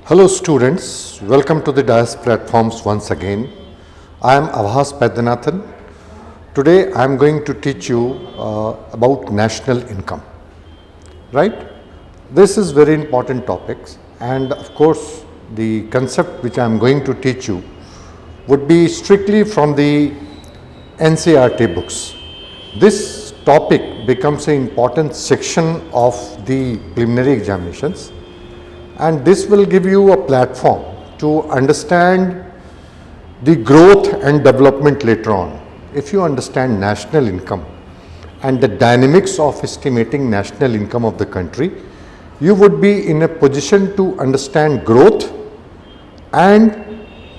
Hello students, welcome to the DIAS platforms once again. I am Avhas Paidyanathan. Today I am going to teach you about national income, right? This is very important topics, and of course the concept which I am going to teach you would be strictly from the NCERT books. This topic becomes an important section of the preliminary examinations, and this will give you a platform to understand the growth and development later on. If you understand national income and the dynamics of estimating national income of the country, you would be in a position to understand growth and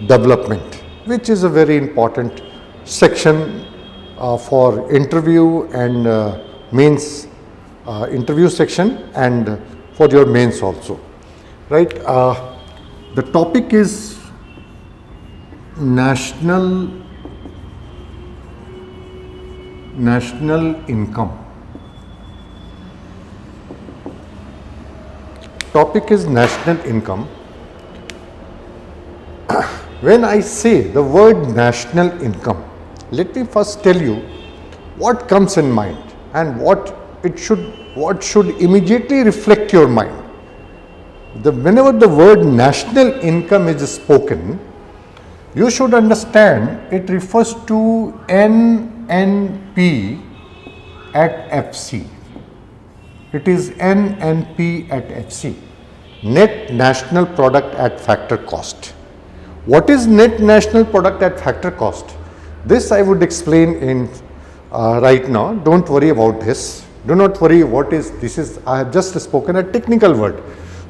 development, which is a very important section for interview and mains, interview section, and for your mains also. Right, the topic is national income. Topic is national income. When I say the word national income, let me first tell you what comes in mind and what should immediately reflect your mind. Whenever the word national income is spoken, you should understand it refers to NNP at FC. It is NNP at FC, net national product at factor cost. What is net national product at factor cost? This I would explain in right now. Don't worry about this. Do not worry what is this is. I have just spoken a technical word.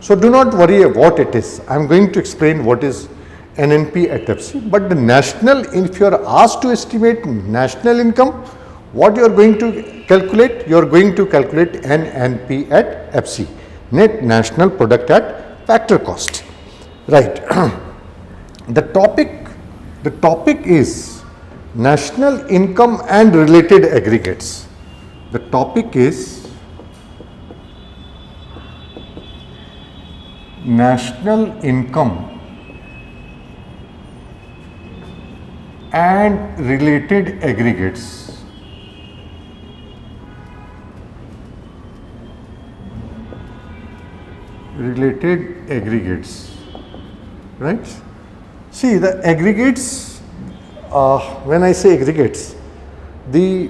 So do not worry what it is. I am going to explain what is NNP at FC. But the national, if you are asked to estimate national income, what you are going to calculate? You are going to calculate NNP at FC, net national product at factor cost. Right. The topic is national income and related aggregates. The topic is national income and related aggregates. Related aggregates, right? See, the aggregates, when I say aggregates, there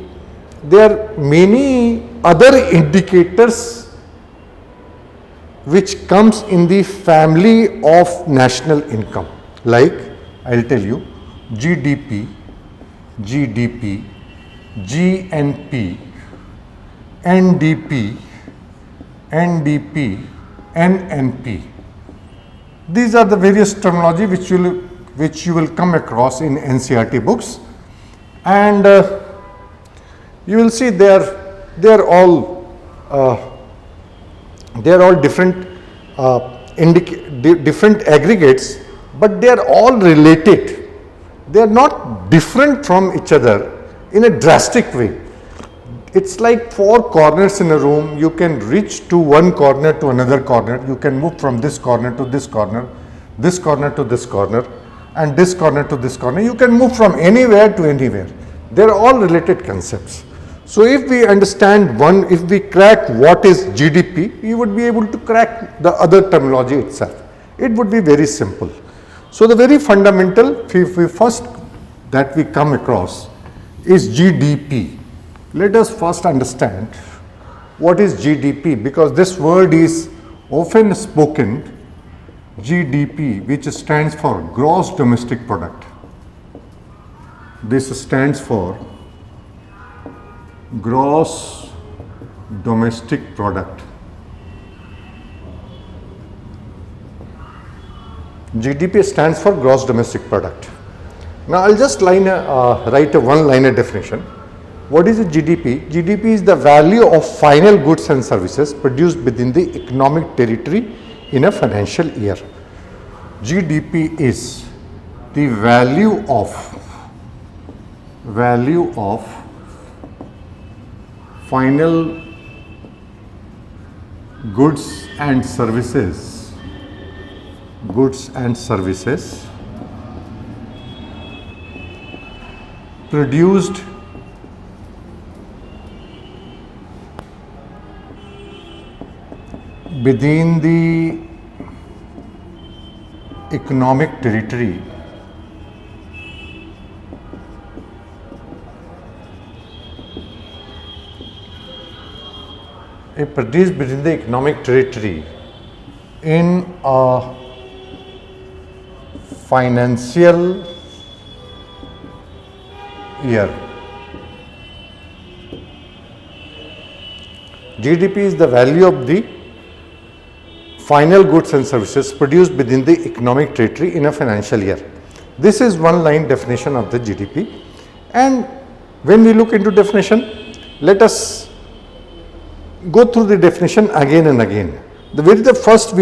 are many other indicators which comes in the family of national income, like I will tell you GDP, GNP, NDP, NNP. These are the various terminology which you will come across in NCERT books, and you will see they are all different different aggregates, but they are all related. They are not different from each other in a drastic way. It's like four corners in a room. You can reach to one corner to another corner. You can move from this corner to this corner to this corner, and this corner to this corner. You can move from anywhere to anywhere. They are all related concepts. So if we understand one, if we crack what is GDP, we would be able to crack the other terminology itself. It would be very simple. So the very fundamental, first that we come across is GDP. Let us first understand what is GDP, because this word is often spoken, GDP, which stands for gross domestic product. This stands for gross domestic product. GDP stands for gross domestic product. Now I'll just write a one-liner definition. What is a GDP? GDP is the value of final goods and services produced within the economic territory in a financial year. GDP is the value of final goods and services goods and services produced within the economic territory produced within the economic territory in a financial year. GDP is the value of the final goods and services produced within the economic territory in a financial year. This is one line definition of the GDP. And when we look into definition, let us go through the definition again and again. The first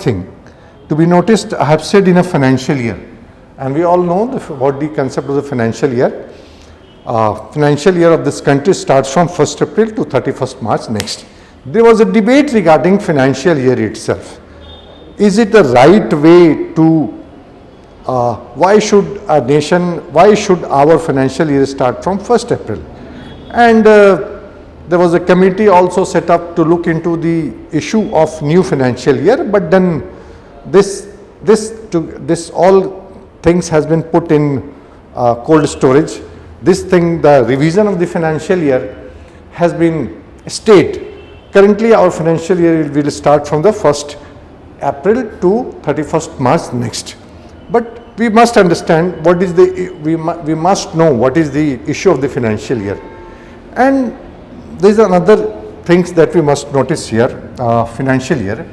thing to be noticed, I have said in a financial year, and we all know about the concept of the financial year. Financial year of this country starts from 1st April to 31st March next. There was a debate regarding financial year itself. Is it the right way to, why should our financial year start from 1st April? And there was a committee also set up to look into the issue of new financial year, but then this all things has been put in cold storage. This thing, the revision of the financial year has been stayed. Currently our financial year will start from the 1st April to 31st March next. But we must understand what is we must know what is the issue of the financial year. And there is another things that we must notice here, financial year.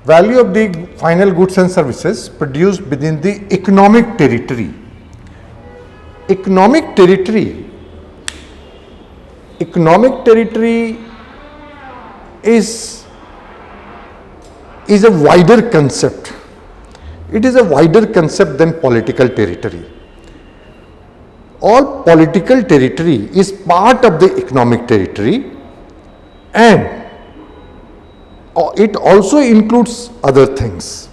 Value of the final goods and services produced within the economic territory. Economic territory is a wider concept. It is a wider concept than political territory. All political territory is part of the economic territory, and it also includes other things.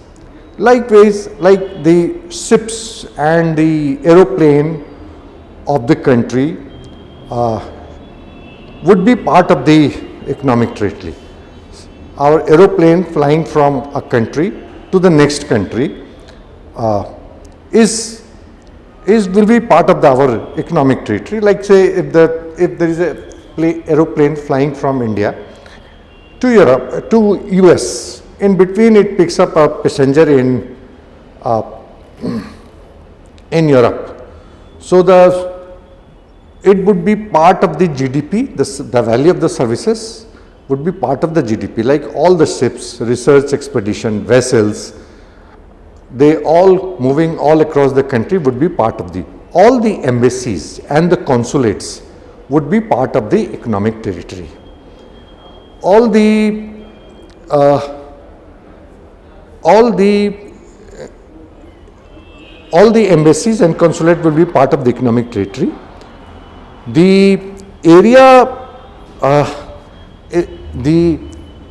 Likewise, like the ships and the aeroplane of the country would be part of the economic territory. Our aeroplane flying from a country to the next country will be part of our economic territory. Like say if there is a aeroplane flying from India to Europe to US, in between it picks up a passenger in Europe. So it would be part of the GDP. The value of the services would be part of the GDP, like all the ships, research expedition, vessels, they all moving all across the country would be part of all the embassies and the consulates would be part of the economic territory. All the embassies and consulate will be part of the economic territory. The area,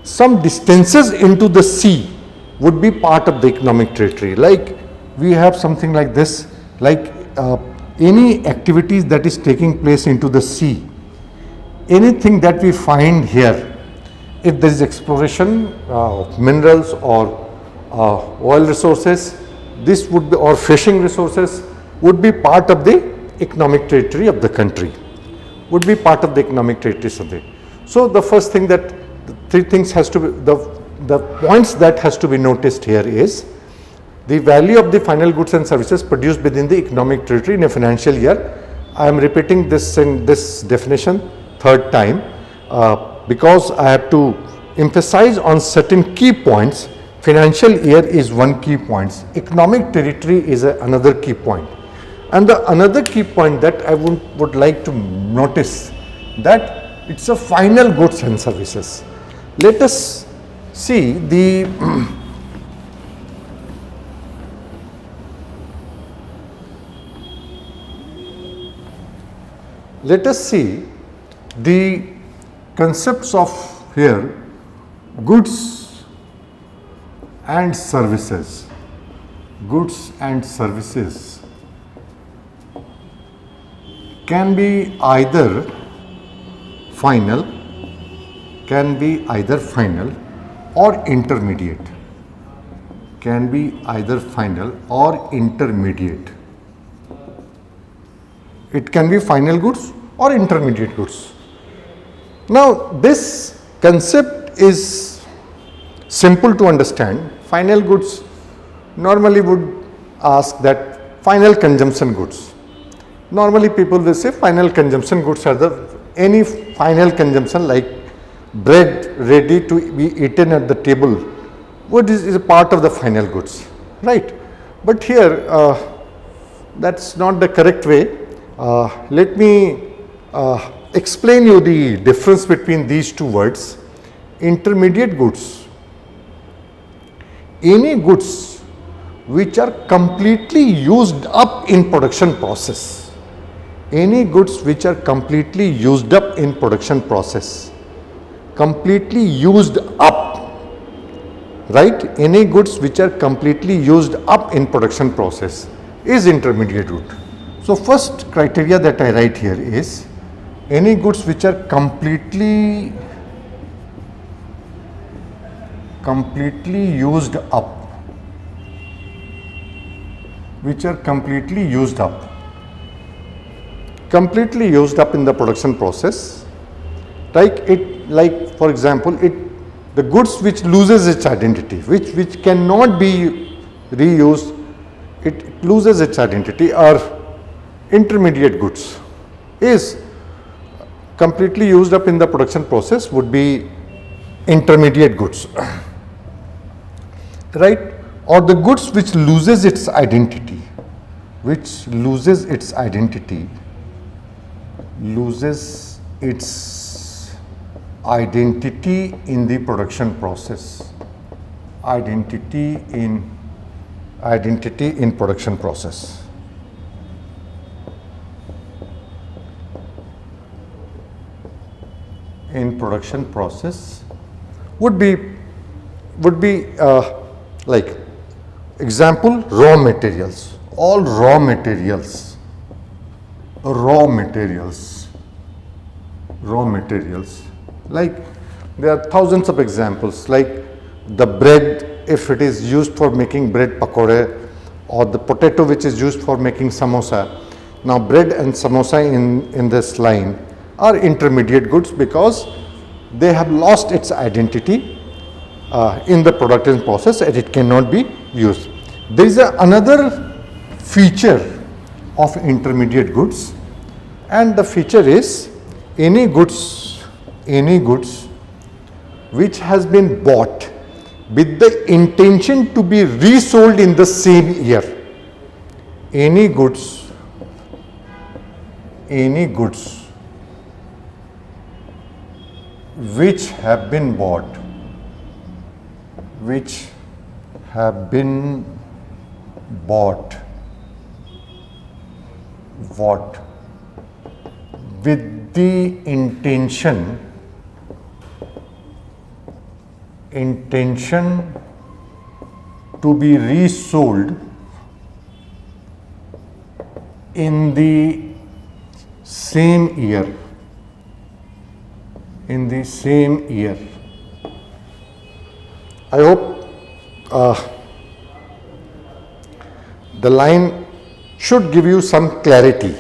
some distances into the sea would be part of the economic territory. Like we have something like this, like any activities that is taking place into the sea, anything that we find here, if there is exploration of minerals or oil resources, this would be, or fishing resources, would be part of the economic territory of the country, would be part of the economic territory of the. So the first thing that the three things has to be, the points that has to be noticed here is the value of the final goods and services produced within the economic territory in a financial year. I am repeating this in this definition third time because I have to emphasize on certain key points. Financial year is one key point. Economic territory is another key point. And the another key point that I would like to notice, that it's a final goods and services. Let us see the let us see the concepts of here goods and services. Goods and services can be either final, or intermediate. Can be either final or intermediate. It can be final goods or intermediate goods. Now this concept is simple to understand. Final goods normally would ask that final consumption goods. Normally people will say final consumption goods are any final consumption like bread ready to be eaten at the table. What is a part of the final goods, right? But here that's not the correct way. Let me explain you the difference between these two words. Intermediate goods, any goods which are completely used up in production process. Any goods which are completely used up in production process. Completely used up, right? Any goods which are completely used up in production process is intermediate good. So first criteria that I write here is any goods which are completely used up, completely used up in the production process. Like for example, the goods which loses its identity, which cannot be reused, it loses its identity, are intermediate goods. Is completely used up in the production process would be intermediate goods, right? Or the goods which loses its identity, in the production process. Identity in production process. In production process would be like example, raw materials. All raw materials. Like there are thousands of examples, like the bread, if it is used for making bread pakode, or the potato which is used for making samosa. Now bread and samosa in this line are intermediate goods because they have lost its identity in the production process and it cannot be used. There is another feature of intermediate goods, and the feature is any goods which has been bought with the intention to be resold in the same year. Any goods which have been bought with the intention to be resold in the same year. I hope the line should give you some clarity.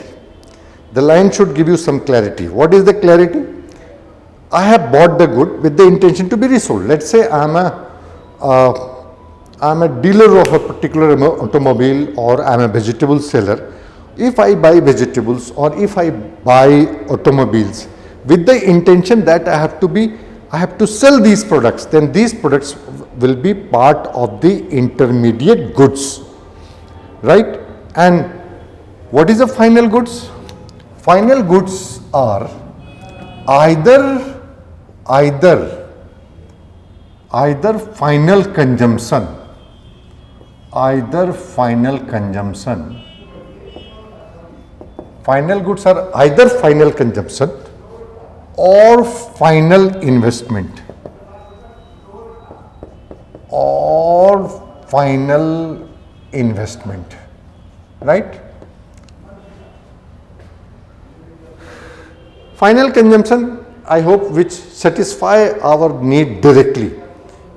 What is the clarity? I have bought the good with the intention to be resold. Let's say I am a dealer of a particular automobile, or I am a vegetable seller. If I buy vegetables or if I buy automobiles with the intention that I have to sell these products, then these products will be part of the intermediate goods, right? And what is the final goods? Final goods are either final consumption, final goods are either final consumption or final investment, or final investment, right? Final consumption, I hope, which satisfy our need directly.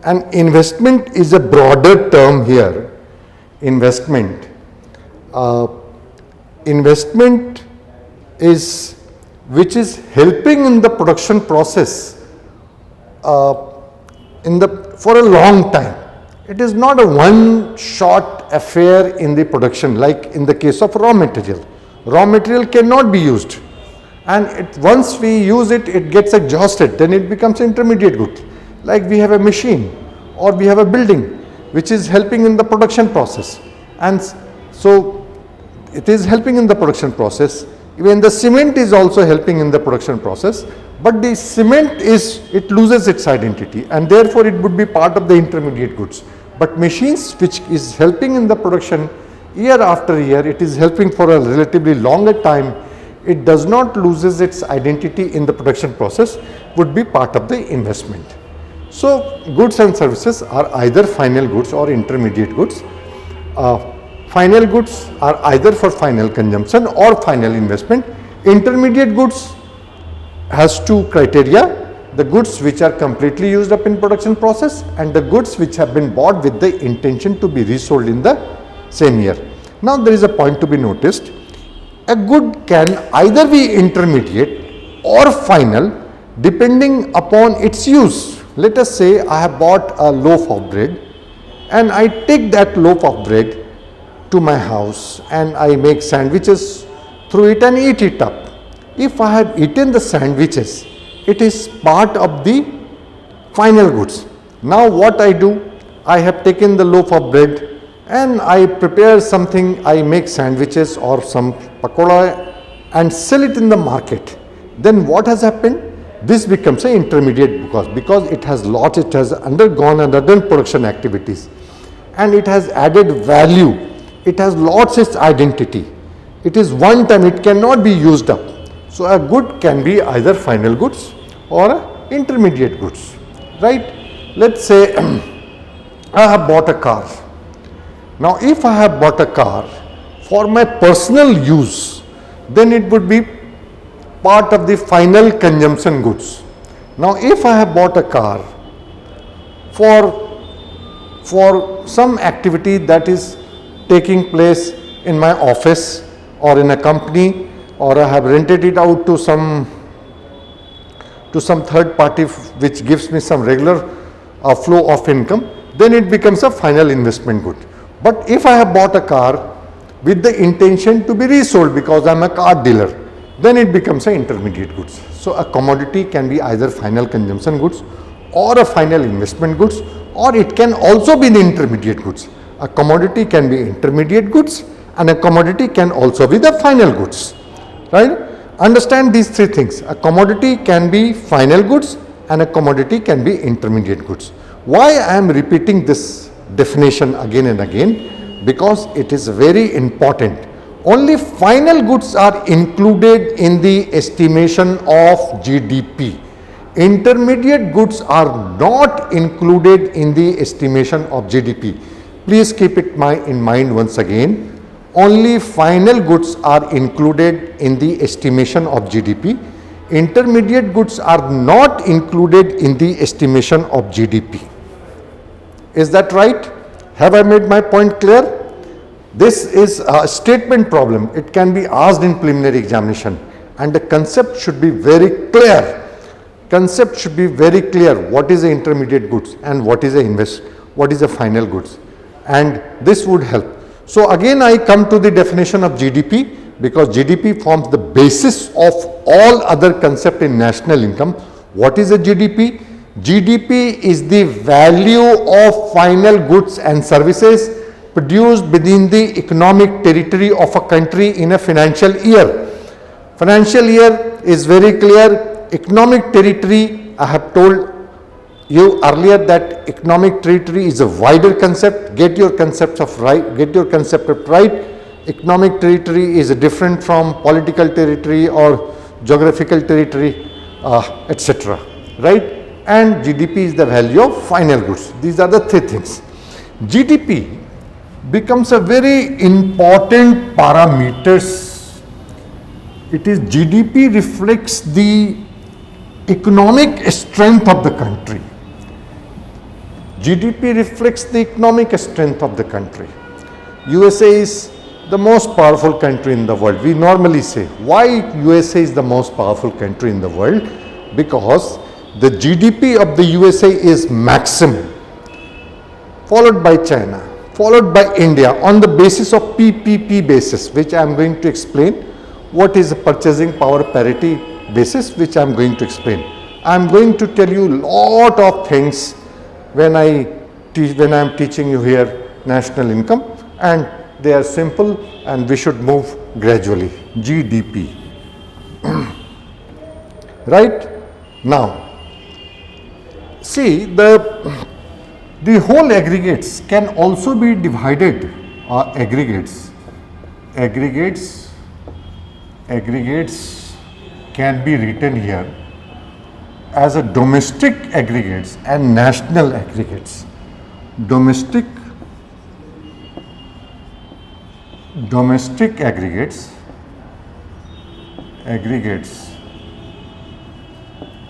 And investment is a broader term here. Investment. Investment is which is helping in the production process for a long time. It is not a one-shot affair in the production, like in the case of raw material. Raw material cannot be used, and once we use it, it gets exhausted, then it becomes intermediate good. Like we have a machine or we have a building which is helping in the production process, and so it is helping in the production process. Even the cement is also helping in the production process, but the cement it loses its identity, and therefore it would be part of the intermediate goods. But machines which is helping in the production year after year, it is helping for a relatively longer time, it does not loses its identity in the production process, would be part of the investment. So goods and services are either final goods or intermediate goods. Final goods are either for final consumption or final investment. Intermediate goods has two criteria: the goods which are completely used up in production process, and the goods which have been bought with the intention to be resold in the same year. Now there is a point to be noticed. A good can either be intermediate or final depending upon its use. Let us say I have bought a loaf of bread and I take that loaf of bread to my house and I make sandwiches through it and eat it up. If I have eaten the sandwiches, it is part of the final goods. Now what I do, I have taken the loaf of bread and I prepare something, I make sandwiches or some pakoda and sell it in the market. Then what has happened? This becomes an intermediate because it has undergone and other production activities, and it has added value. It has lost its identity. It is one time, it cannot be used up. So a good can be either final goods or intermediate goods, right? Let's say I have bought a car. Now if I have bought a car for my personal use, then it would be part of the final consumption goods. Now if I have bought a car for some activity that is taking place in my office or in a company, or I have rented it out to some third party which gives me some regular flow of income, then it becomes a final investment good. But if I have bought a car with the intention to be resold because I am a car dealer, then it becomes an intermediate goods. So a commodity can be either final consumption goods or a final investment goods, or it can also be the intermediate goods. A commodity can be intermediate goods and a commodity can also be the final goods, right? Understand these three things. A commodity can be final goods and a commodity can be intermediate goods. Why I am repeating this definition again and again? Because it is very important. Only final goods are included in the estimation of GDP. Intermediate goods are not included in the estimation of GDP. Please keep it in mind once again. Only final goods are included in the estimation of GDP. Intermediate goods are not included in the estimation of GDP. Is that right? Have I made my point clear? This is a statement problem. It can be asked in preliminary examination, and the concept should be very clear. Concept should be very clear. What is the intermediate goods and what is the final goods, and this would help. So again I come to the definition of GDP, because GDP forms the basis of all other concept in national income. What is a GDP? GDP is the value of final goods and services produced within the economic territory of a country in a financial year. Financial year is very clear. Economic territory, I have told you earlier that economic territory is a wider concept. Get your concept of right. Economic territory is different from political territory or geographical territory, etc. Right? And GDP is the value of final goods. These are the three things. GDP becomes a very important parameters. It is GDP reflects the economic strength of the country. GDP reflects the economic strength of the country. USA is the most powerful country in the world. We normally say, why USA is the most powerful country in the world? Because the GDP of the USA is maximum, followed by China, followed by India on the basis of PPP basis, which I am going to explain. What is a purchasing power parity basis, which I am going to explain. I am going to tell you lot of things when I am teaching you here national income, and they are simple and we should move gradually. GDP. Right? Now, see the whole aggregates can also be divided, aggregates can be written here as a domestic aggregates and national aggregates. Domestic aggregates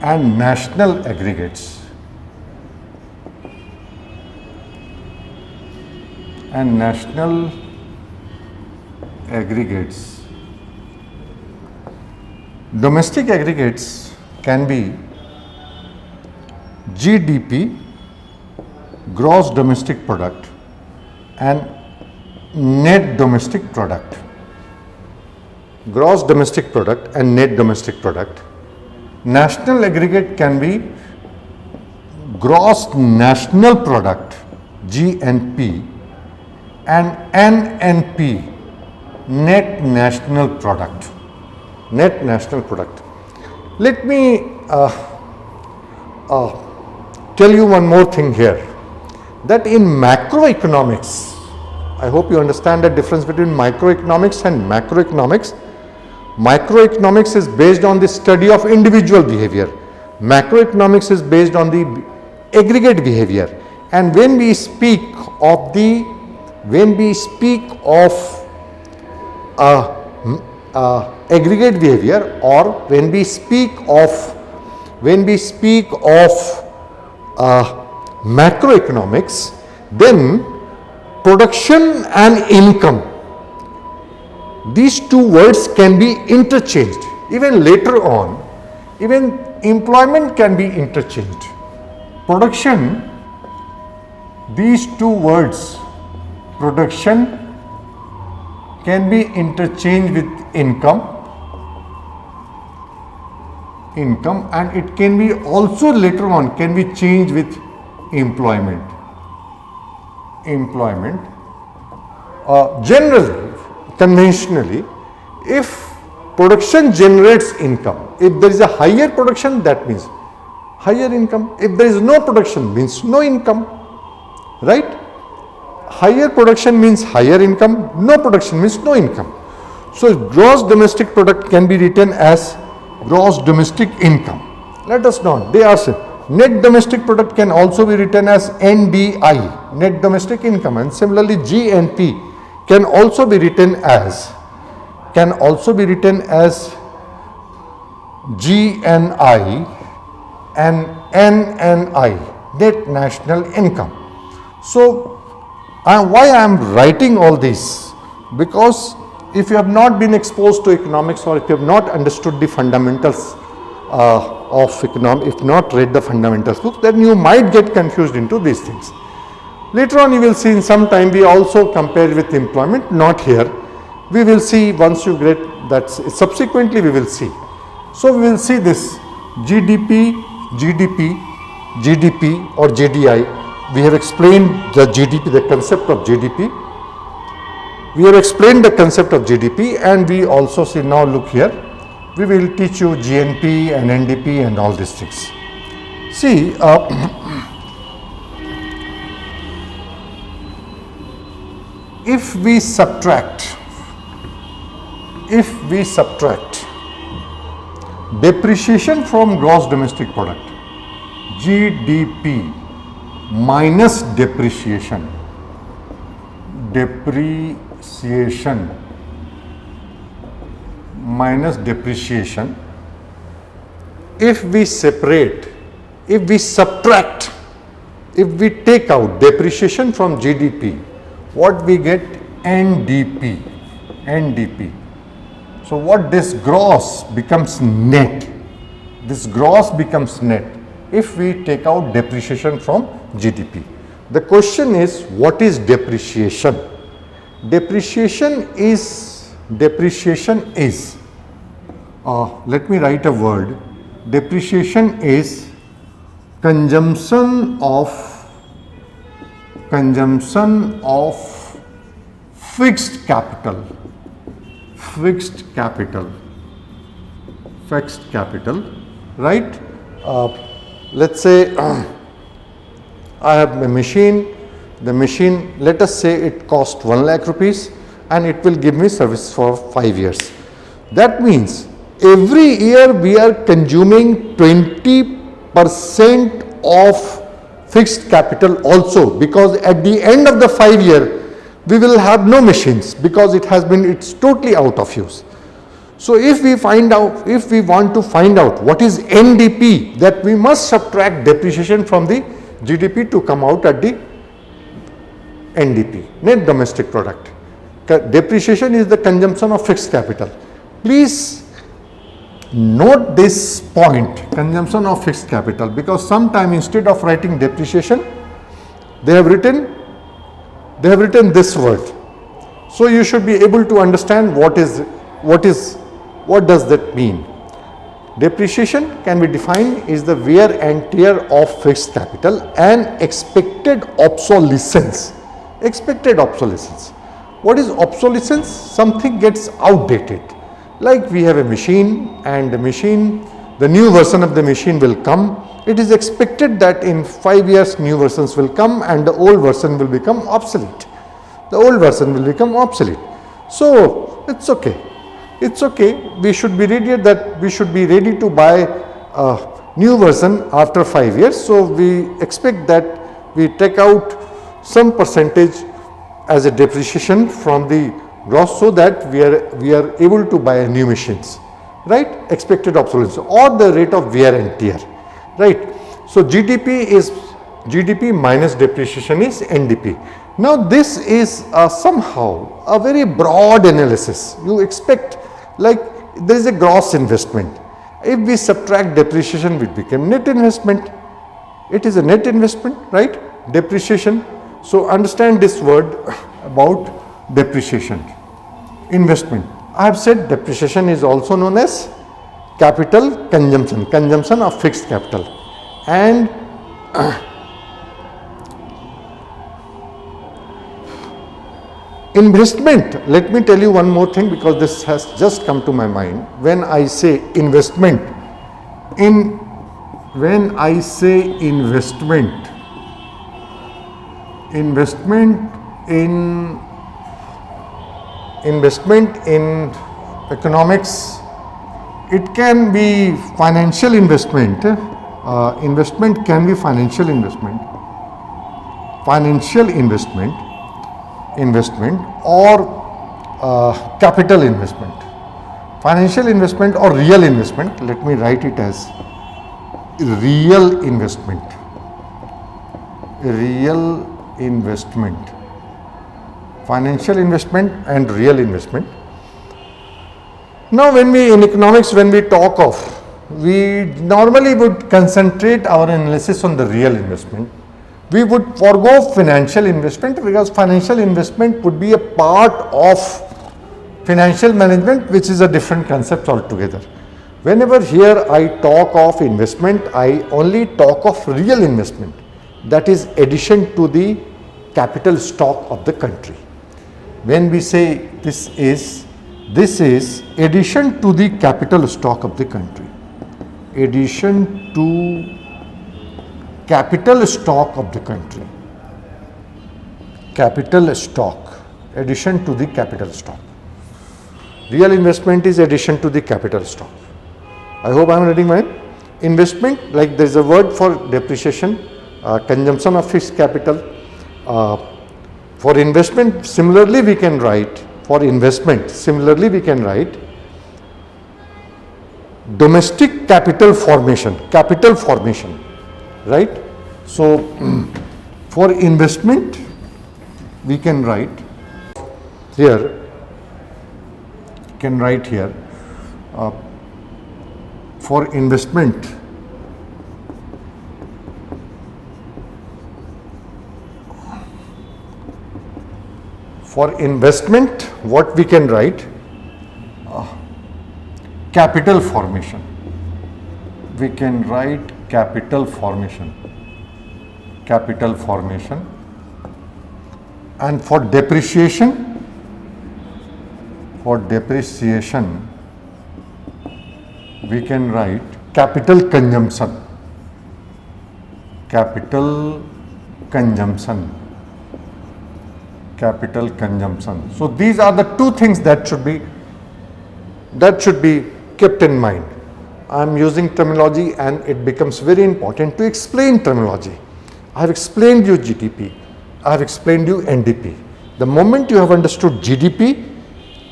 and national aggregates. Domestic aggregates can be GDP, gross domestic product, and net domestic product. Gross domestic product and net domestic product. National aggregate can be gross national product, GNP, and NNP, net national product. Net national product. Let me tell you one more thing here, that in macroeconomics, I hope you understand the difference between microeconomics and macroeconomics. Microeconomics is based on the study of individual behavior. Macroeconomics is based on the aggregate behavior. And when we speak of aggregate behavior, or when we speak of macroeconomics, then production and income, these two words can be interchanged. Even later on, even employment can be interchanged. Production, these two words, production, can be interchanged with income, and it can be also later on can be changed with employment. Generally, conventionally, if production generates income, if there is a higher production, that means higher income. If there is no production, means no income, right? Higher production means higher income, no production means no income. So gross domestic product can be written as gross domestic income. Let us know, they are said. Net domestic product can also be written as NDI, net domestic income, and similarly GNP can also be written as GNI and NNI, net national income. So why I am writing all this? Because if you have not been exposed to economics, or if you have not understood the fundamentals of economics, if not read the fundamentals book, then you might get confused into these things. Later on you will see, in some time we also compare with employment, not here. We will see once you get that, subsequently we will see. So we will see this GDP or JDI. We have explained the GDP, the concept of GDP. We have explained the concept of GDP, and we also see, now look here, we will teach you GNP and NDP and all these things. See, if we subtract depreciation from gross domestic product, GDP minus depreciation, depreciation minus depreciation. If we separate, if we subtract, if we take out depreciation from GDP, what we get? NDP. NDP. So what this gross becomes net. This gross becomes net if we take out depreciation from GDP. The question is, what is depreciation? Depreciation is, let me write a word. Depreciation is consumption of fixed capital, right? Let's say I have a machine. The machine, let us say it cost 1 lakh rupees and it will give me service for 5 years. That means every year we are consuming 20% of fixed capital also, because at the end of the 5 year we will have no machines because it's totally out of use. So if we want to find out what is NDP, that we must subtract depreciation from the GDP to come out at the NDP, net domestic product. Depreciation is the consumption of fixed capital. Please note this point, consumption of fixed capital, because sometime instead of writing depreciation, they have written this word. So you should be able to understand what does that mean. Depreciation can be defined as the wear and tear of fixed capital and expected obsolescence. What is obsolescence? Something gets outdated. Like we have a machine, and the new version of the machine will come. It is expected that in 5 years new versions will come and the old version will become obsolete. So it's okay. We should be ready to buy a new version after 5 years. So we expect that we take out some percentage as a depreciation from the gross, so that we are able to buy new machines, right? Expected obsolescence or the rate of wear and tear, right? So GDP minus depreciation is NDP. Now this is somehow a very broad analysis. You expect, like, there is a gross investment. If we subtract depreciation, it became net investment. It is a net investment, right? Depreciation. So understand this word about depreciation. Investment. I have said depreciation is also known as capital consumption of fixed capital. And investment, let me tell you one more thing, because this has just come to my mind. When I say investment in economics, it can be financial investment. Investment can be financial investment or capital investment. Financial investment or real investment. Let me write it as real investment. Financial investment and real investment. Now in economics, when we talk of, we normally would concentrate our analysis on the real investment. We would forego financial investment, because financial investment would be a part of financial management, which is a different concept altogether. Whenever here I talk of investment, I only talk of real investment, that is addition to the capital stock of the country. When we say this is addition to the capital stock of the country. Addition to capital stock of the country. Capital stock. Addition to the capital stock. Real investment is addition to the capital stock. I hope I am reading mine. Investment, like there is a word for depreciation, consumption of fixed capital, For investment, similarly we can write, domestic capital formation, right? So for investment we can write here, for investment what we can write, capital formation. We can write capital formation. And for depreciation we can write capital consumption. So these are the two things that should be kept in mind. I am using terminology and it becomes very important to explain terminology. I have explained you GDP, I have explained you NDP. The moment you have understood GDP,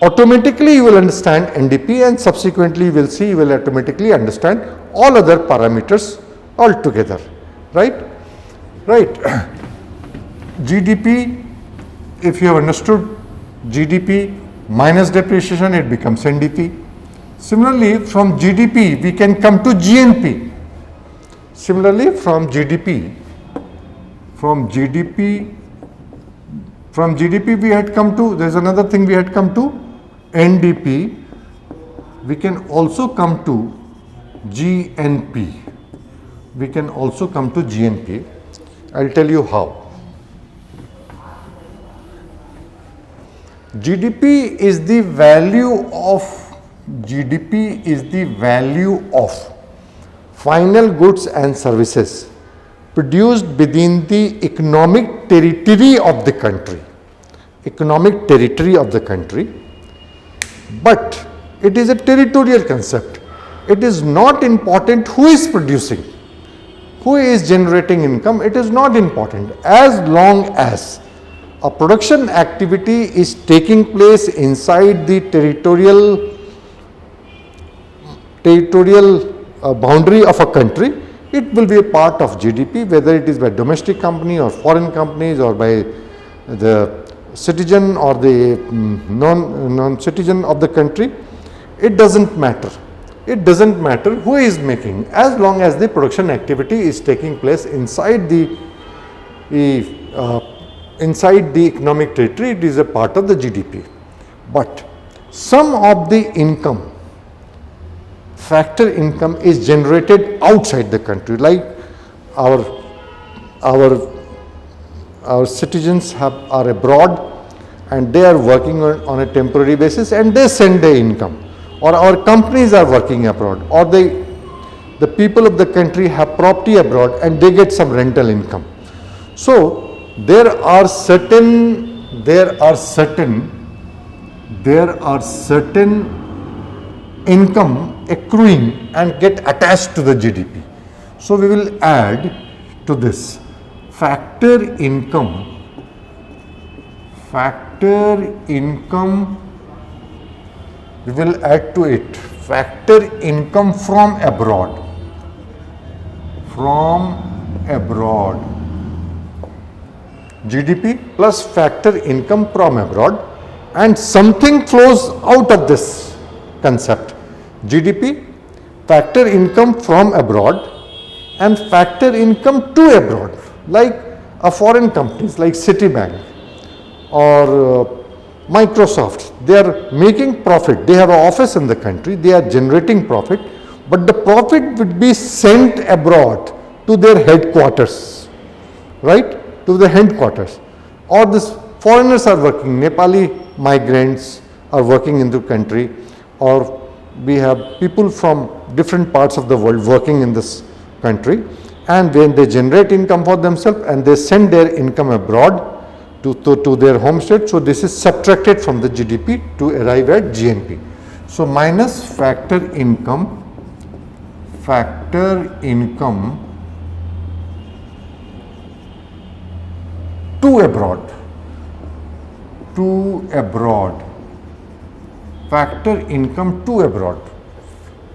automatically you will understand NDP, and subsequently you will see, you will automatically understand all other parameters altogether, right? GDP, if you have understood GDP minus depreciation, it becomes NDP. Similarly, from GDP we can come to GNP. From GDP we had come to, there is another thing we had come to, NDP. We can also come to GNP. I will tell you how. GDP is the value of final goods and services produced within the economic territory of the country. But it is a territorial concept. It is not important who is producing, who is generating income. It is not important, as long as a production activity is taking place inside the territorial boundary of a country. It will be a part of GDP, whether it is by domestic company or foreign companies, or by the citizen or the non-citizen of the country. It doesn't matter who is making, as long as the production activity is taking place inside the economic territory. It is a part of the GDP. But some of the income, factor income, is generated outside the country, like our citizens are abroad and they are working on a temporary basis and they send their income, or our companies are working abroad, or the people of the country have property abroad and they get some rental income. So there are certain income accruing and get attached to the GDP. So we will add to this factor income. We will add to it factor income from abroad. GDP plus factor income from abroad, and something flows out of this concept. GDP, factor income from abroad, and factor income to abroad, like a foreign companies like Citibank or Microsoft. They are making profit, they have an office in the country, they are generating profit, but the profit would be sent abroad to their headquarters, right? To the headquarters. Or this foreigners are working, Nepali migrants are working in the country, or we have people from different parts of the world working in this country, and when they generate income for themselves and they send their income abroad to their home state. So this is subtracted from the GDP to arrive at GNP. So minus factor income to abroad. to abroad. Factor income to abroad.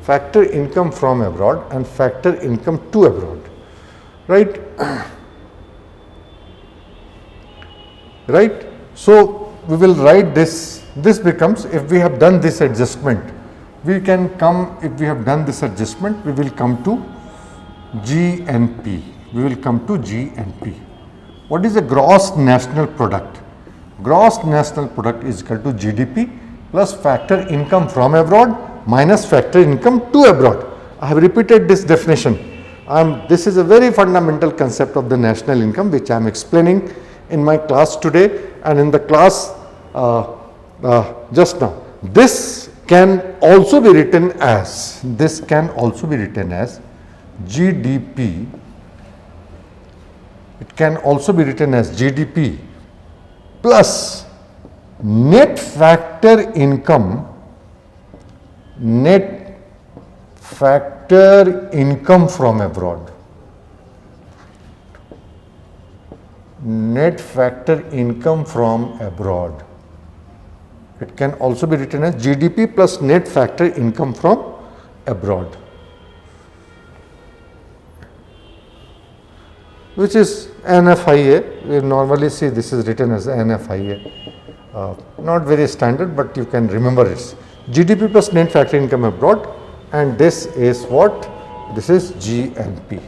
Factor income from abroad and factor income to abroad. Right? Right? So we will write this. This becomes, if we have done this adjustment, we can come, if we have done this adjustment, we will come to GNP. We will come to GNP. What is the gross national product? Gross national product is equal to GDP plus factor income from abroad minus factor income to abroad. I have repeated this definition. This is a very fundamental concept of the national income which I am explaining in my class today and in the class just now. This can also be written as GDP. It can also be written as GDP plus net factor income from abroad. Net factor income from abroad. It can also be written as GDP plus net factor income from abroad, which is NFIA. We normally see this is written as NFIA. Not very standard, but you can remember it. GDP plus net factor income abroad, and this is what? This is GNP.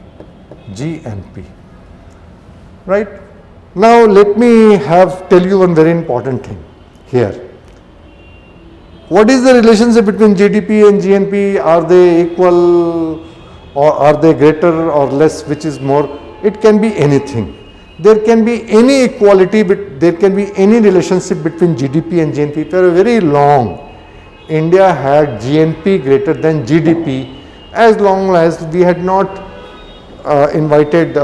GNP. Right? Now let me tell you one very important thing here. What is the relationship between GDP and GNP? Are they equal or are they greater or less? Which is more? It can be anything. There can be any equality, but there can be any relationship between GDP and GNP. For a very long, India had GNP greater than GDP as long as we had not invited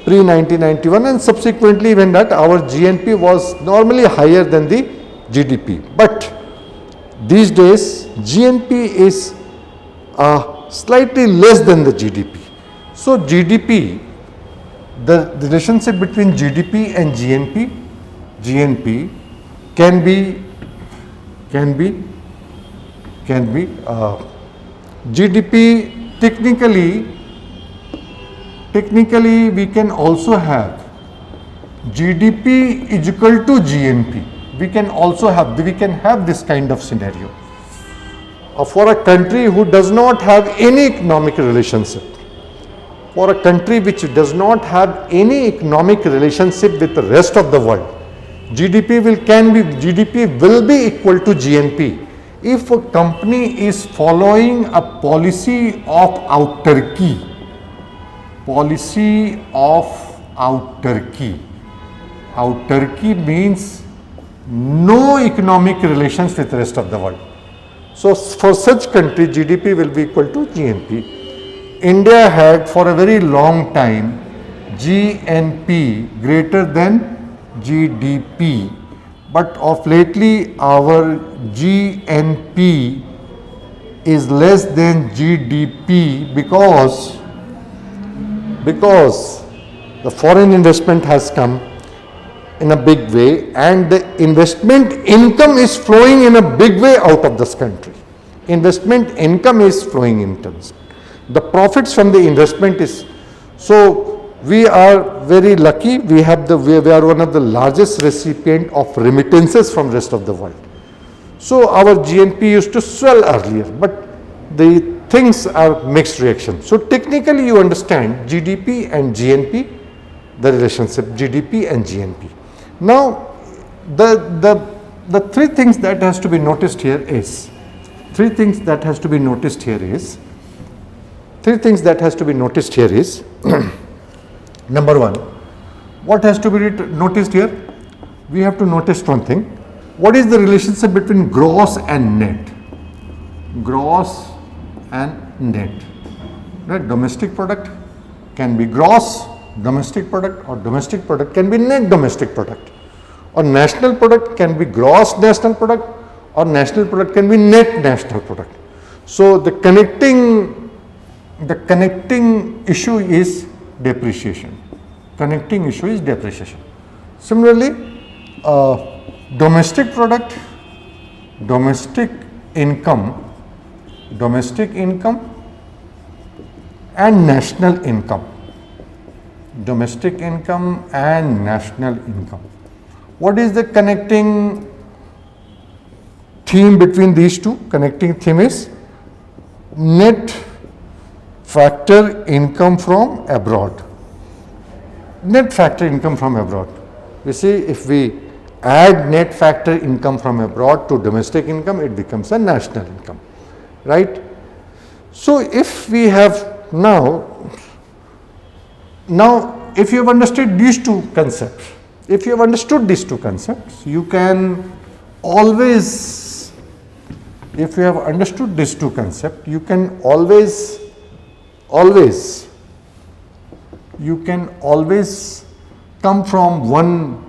pre-1991, and subsequently when that our GNP was normally higher than the GDP. But these days GNP is slightly less than the GDP. So GDP, the relationship between GDP and GNP can be GDP technically we can also have GDP is equal to GNP. We can have this kind of scenario for a country who does not have any economic relationship. For a country which does not have any economic relationship with the rest of the world, GDP will be equal to GNP if a company is following a policy of autarky. Autarky means no economic relations with the rest of the world. So for such country, GDP will be equal to GNP. India had for a very long time GNP greater than GDP, but of lately our GNP is less than GDP because the foreign investment has come in a big way and the investment income is flowing in a big way out of this country. Investment income is flowing in terms. The profits from the investment is, so we are very lucky. We are one of the largest recipient of remittances from rest of the world. So our GNP used to swell earlier, but the things are mixed reaction. So technically you understand GDP and GNP, the relationship GDP and GNP. Now the three things that has to be noticed here is number one, what has to be noticed here? We have to notice one thing. What is the relationship between gross and net? Gross and net. Right? Domestic product can be gross domestic product, or domestic product can be net domestic product, or national product can be gross national product, or national product can be net national product. So the connecting issue is depreciation. Similarly, domestic product, domestic income and national income. Domestic income and national income. What is the connecting theme between these two? Connecting theme is net factor income from abroad. Net factor income from abroad. You see, if we add net factor income from abroad to domestic income, it becomes a national income, right? So if we have now if you have understood these two concepts, you can always, if you have understood these two concepts, you can always come from one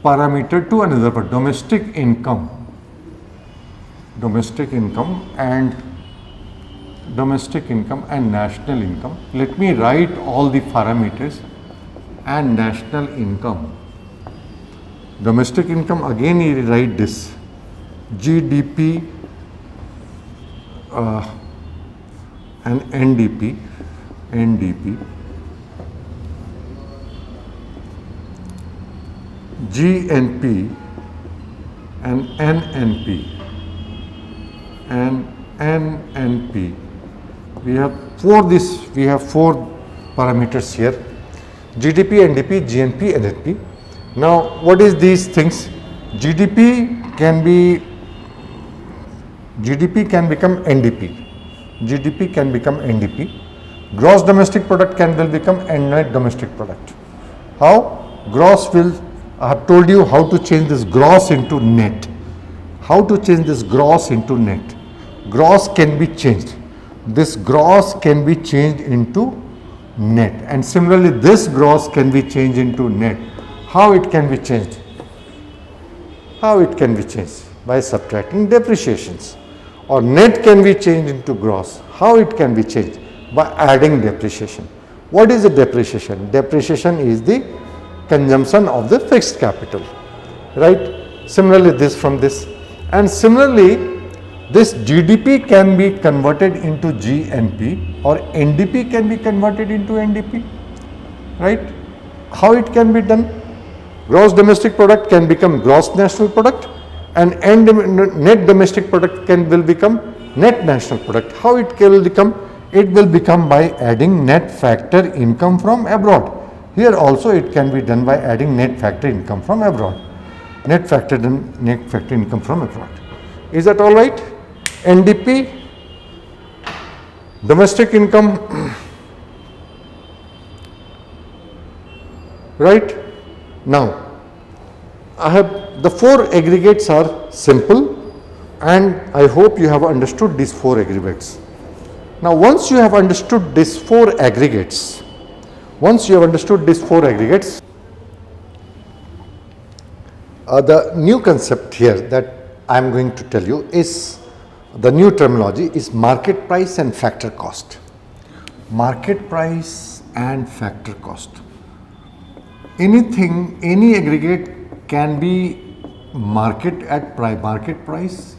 parameter to another, but domestic income and national income. Let me write all the parameters. And national income. Domestic income, again you write this GDP and NDP, GNP and NNP and NNP. We have four parameters here: GDP, NDP, GNP, NNP. Now, what is these things? GDP can become NDP. GDP can become NDP. Gross domestic product will become net domestic product. How? I have told you how to change this gross into net. Gross can be changed. This gross can be changed into net, and similarly this gross can be changed into net. How it can be changed? By subtracting depreciations. Or net can be changed into gross. How it can be changed? By adding depreciation. What is the depreciation? Depreciation is the consumption of the fixed capital, right? Similarly this from this, and similarly this GDP can be converted into GNP, or NDP can be converted into NDP, right? How it can be done? Gross domestic product can become gross national product, and net domestic product will become net national product. How it will become? It will become by adding net factor income from abroad. Here also it can be done by adding net factor income from abroad. Net factor income from abroad. Is that all right? NDP, domestic income, right? Now, the four aggregates are simple, and I hope you have understood these four aggregates. Now, once you have understood these four aggregates, the new concept here that I am going to tell you is, the new terminology is market price and factor cost. Market price and factor cost. Any aggregate can be market price,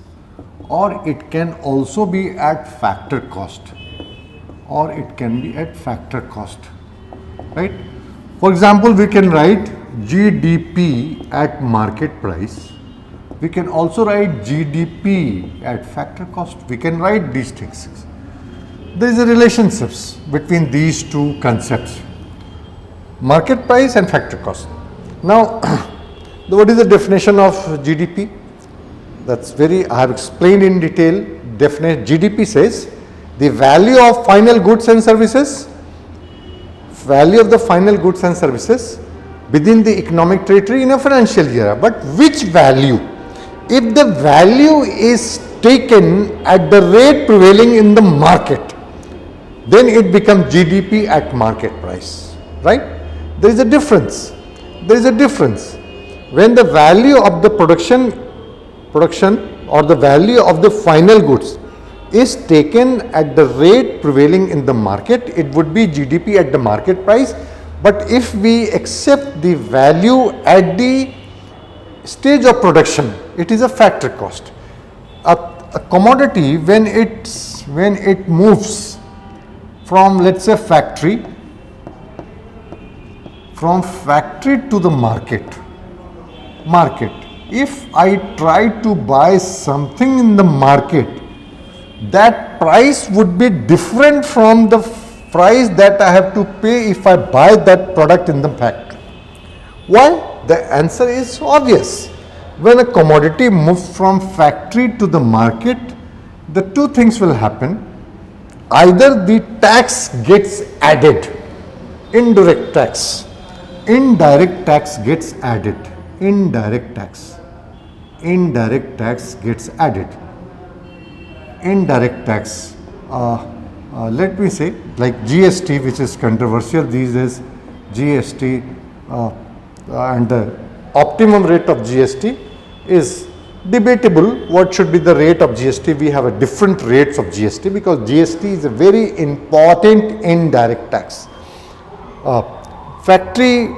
or it can also be at factor cost, right? For example, we can write GDP at market price. We can also write GDP at factor cost. We can write these things. There is a relationship between these two concepts, market price and factor cost. Now, what is the definition of GDP? I have explained in detail. GDP says the value of final goods and services, within the economic territory in a financial year. But which value? If the value is taken at the rate prevailing in the market, then it becomes GDP at market price, right? There is a difference. When the value of the production or the value of the final goods is taken at the rate prevailing in the market, it would be GDP at the market price. But if we accept the value at the stage of production, it is a factor cost. A commodity when it moves from, let's say, from factory to the market, if I try to buy something in the market, that price would be different from the price that I have to pay if I buy that product in the factory. Why? The answer is obvious. When a commodity moves from factory to the market, the two things will happen. Either the tax gets added, indirect tax gets added, indirect tax gets added. Indirect tax, let me say, like GST, which is controversial these days, GST and the optimum rate of GST is debatable. What should be the rate of GST? We have a different rates of GST because GST is a very important indirect tax. Factory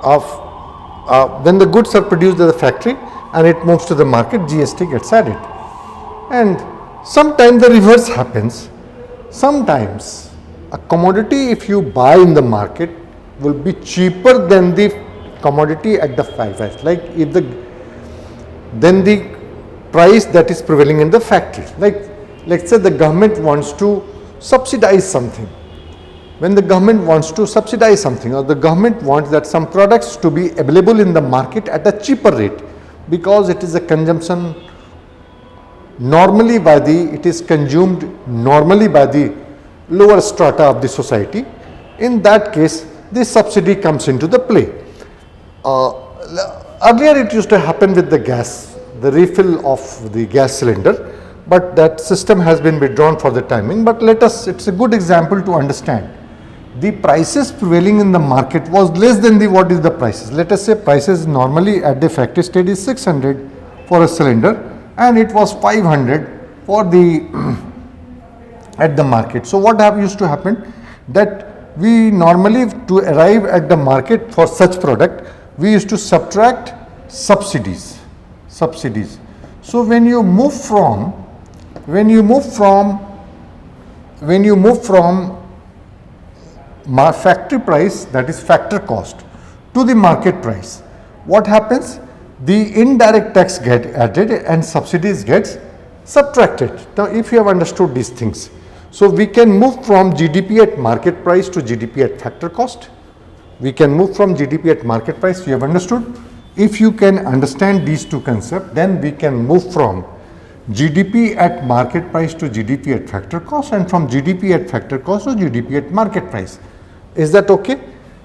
of when the goods are produced at the factory and it moves to the market, GST gets added. And sometimes the reverse happens. Sometimes a commodity, if you buy in the market, will be cheaper than the commodity at the factory, like then the price that is prevailing in the factory. Like, let's say the government wants to subsidize something. When the government wants to subsidize something, or the government wants that some products to be available in the market at a cheaper rate, because it is a consumption it is consumed normally by the lower strata of the society. In that case, this subsidy comes into the play. Earlier it used to happen with the gas, the refill of the gas cylinder, but that system has been withdrawn for the timing. But it's a good example to understand. The prices prevailing in the market was less than what is the prices. Let us say prices normally at the factory stage is 600 for a cylinder, and it was 500 for the at the market. So what used to happen, that we normally, to arrive at the market for such product, we used to subtract subsidies. So when you move from factory price, that is factor cost, to the market price, what happens? The indirect tax get added and subsidies gets subtracted. Now, if you have understood these things, so we can move from GDP at market price to GDP at factor cost. We can move from GDP at market price. You have understood? If you can understand these two concepts, then we can move from GDP at market price to GDP at factor cost, and from GDP at factor cost to GDP at market price. Is that okay?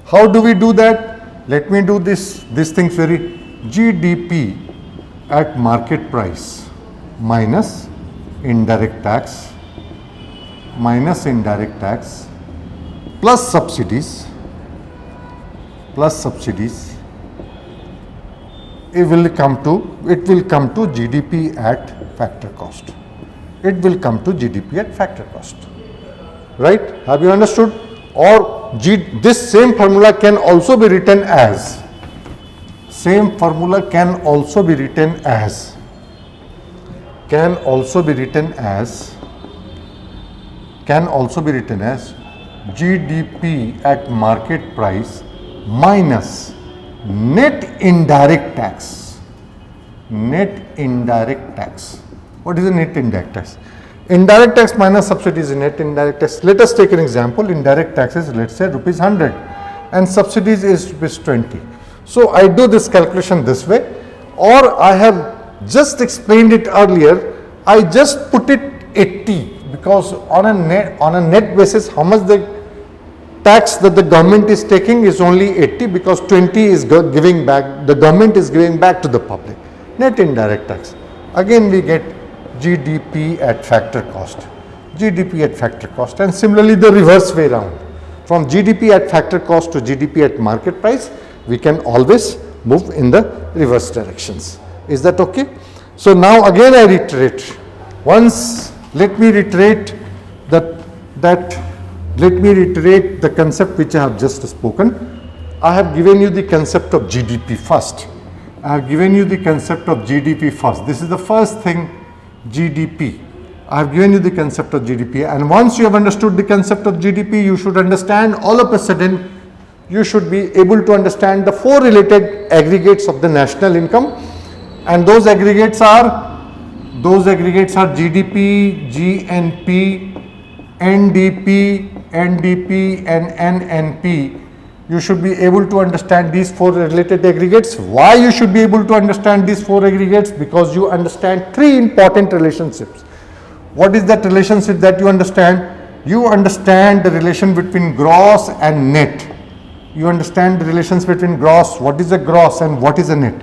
How do we do that? Let me do these things very. GDP at market price minus indirect tax plus subsidies, it will come to GDP at factor cost. Right? Have you understood? Or this same formula can also be written as GDP at market price minus net indirect tax. What is the net indirect tax? Indirect tax minus subsidies is net indirect tax. Let us take an example. Indirect tax is, let's say, rupees 100 and subsidies is rupees 20. So I do this calculation this way, or I have just explained it earlier. I just put it 80 because on a net basis, how much the tax that the government is taking is only 80, because 20 is giving back, the government is giving back to the public. Net indirect tax. Again we get GDP at factor cost, and similarly the reverse way round. From GDP at factor cost to GDP at market price, we can always move in the reverse directions. Is that okay? So now again I reiterate. Let me reiterate that Let me reiterate the concept which I have just spoken. I have given you the concept of GDP first. I have given you the concept of GDP first. This is the first thing, GDP. I have given you the concept of GDP, and once you have understood the concept of GDP, you should understand, all of a sudden, you should be able to understand the four related aggregates of the national income, and those aggregates are GDP, GNP, NDP, NDP and NNP. You should be able to understand these four related aggregates. Why you should be able to understand these four aggregates? Because you understand three important relationships. What is that relationship that you understand? You understand the relation between gross and net. You understand the relations between gross, what is a gross and what is a net.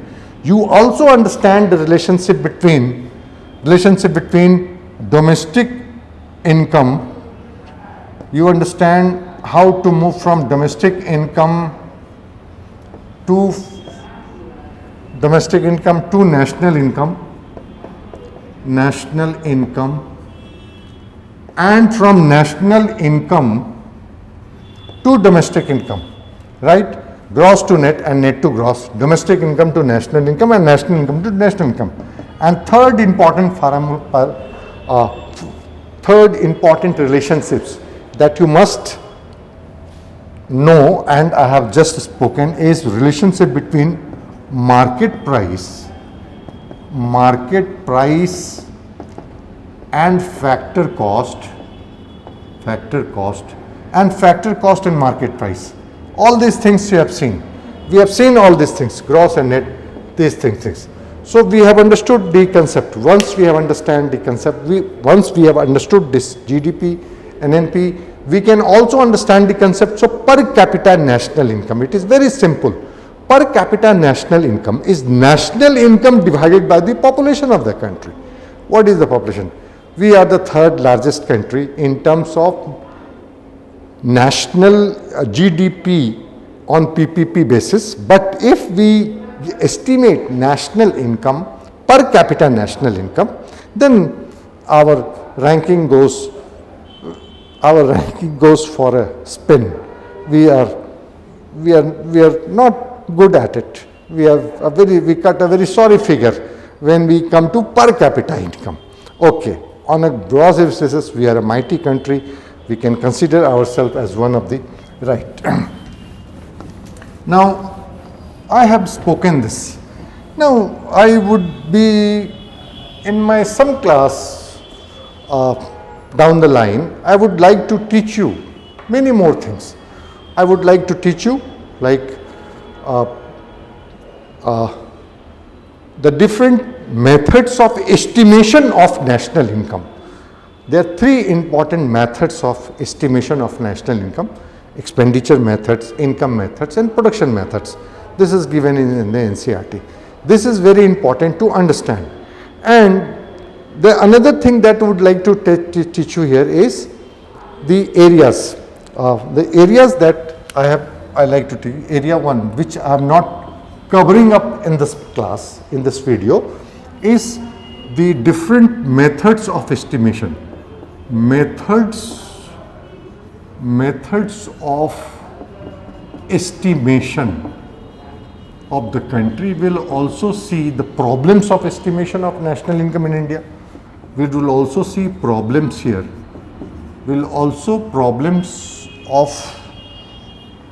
You also understand the relationship between domestic income. You understand how to move from domestic income to national income, and from national income to domestic income, right? Gross to net and net to gross, domestic income to national income and national income to national income. And third important relationships that you must know, and I have just spoken, is relationship between market price and factor cost and market price. All these things you have seen. We have seen all these things, gross and net, these things. So we have understood the concept. Once we have understood this GDP, NNP, we can also understand the concepts of per capita national income. It is very simple. Per capita national income is national income divided by the population of the country. What is the population? We are the third largest country in terms of national GDP on PPP basis, but if we estimate national income, per capita national income, then our ranking goes for a spin. We are not good at it. We cut a very sorry figure when we come to per capita income. Okay, on a gross basis, we are a mighty country. We can consider ourselves as one of the right. Now, I have spoken this. Now, I would be in my some class down the line. I would like to teach you many more things. I would like to teach you like the different methods of estimation of national income. There are three important methods of estimation of national income: expenditure methods, income methods and production methods. This is given in the NCERT. This is very important to understand. And the another thing that I would like to teach you here is the areas. The areas that I like to teach. Area 1, which I am not covering up in this class, in this video, is the different methods of estimation. Methods of estimation of the country. Will also see the problems of estimation of national income in India. We will also see problems here. Will also problems of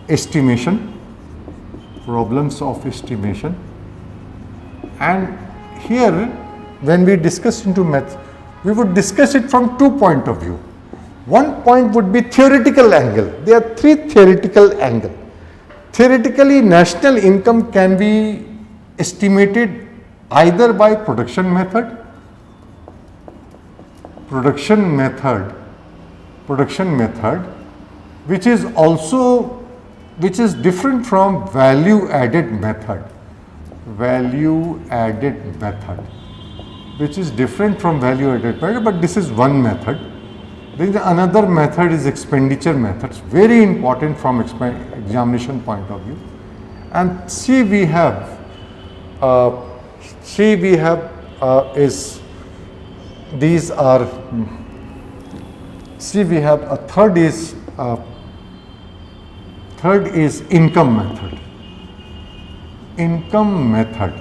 estimation. And here, when we discuss into math, we would discuss it from 2 points of view. One point would be theoretical angle. There are 3 theoretical angles. Theoretically, national income can be estimated either by production method, which is different from value added method, but this is one method. Then another method is expenditure methods, very important from examination point of view. And C we have a third is Third is income method. Income method.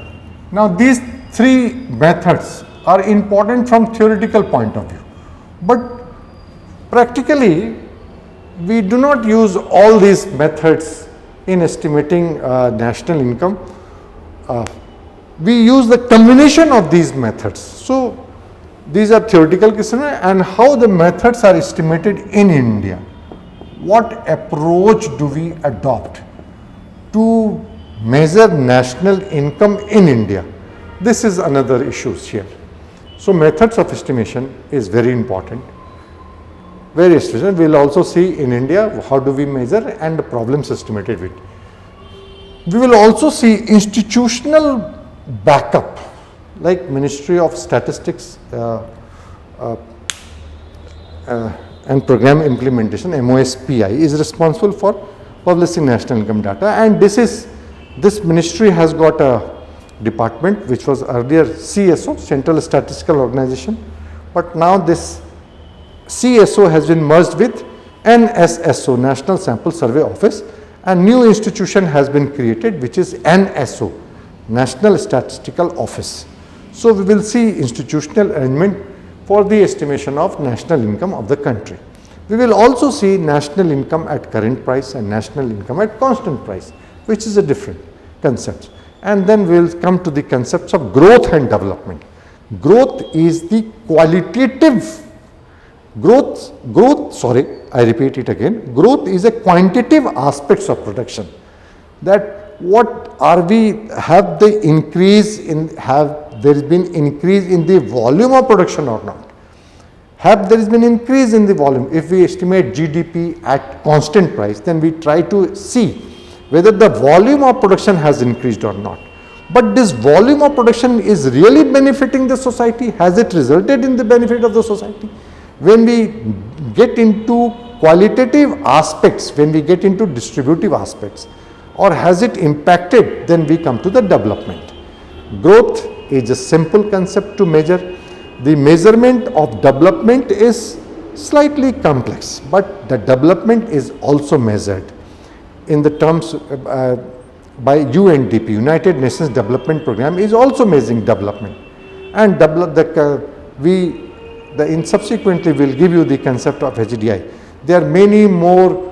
Now these three methods are important from theoretical point of view, but practically we do not use all these methods in estimating national income. We use the combination of these methods. So these are theoretical questions, and how the methods are estimated in India. What approach do we adopt to measure national income in India? This is another issue here. So methods of estimation is very important. Various reasons. We will also see in India how do we measure and the problems estimated with. We will also see institutional backup like Ministry of Statistics and Program Implementation, MOSPI, is responsible for publishing national income data, and this ministry has got a department which was earlier CSO, Central Statistical Organization, but now this CSO has been merged with NSSO, National Sample Survey Office, and new institution has been created which is NSO, National Statistical Office. So we will see institutional arrangement for the estimation of national income of the country. We will also see national income at current price and national income at constant price, which is a different concept. And then we will come to the concepts of growth and development. Growth is the qualitative growth, I repeat it again, growth is a quantitative aspects of production. That what are we, have the increase in, there has been increase in the volume of production or not? Have there has been increase in the volume? If we estimate GDP at constant price, then we try to see whether the volume of production has increased or not. But this volume of production is really benefiting the society? Has it resulted in the benefit of the society? When we get into qualitative aspects, when we get into distributive aspects, or has it impacted, then we come to the development. Growth is a simple concept to measure. The measurement of development is slightly complex, but the development is also measured in the terms by UNDP, United Nations Development Program, is also measuring development, and subsequently we will give you the concept of HDI. There are many more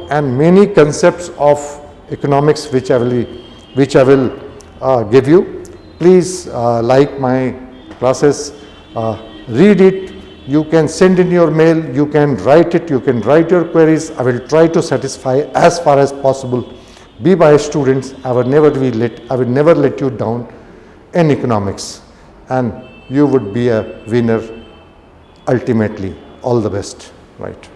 and many concepts of economics which I will give you. Please like my classes, read it. You can send in your mail, you can write it, you can write your queries. I will try to satisfy as far as possible. Be my students. I will never let you down in economics, and you would be a winner ultimately. All the best, right?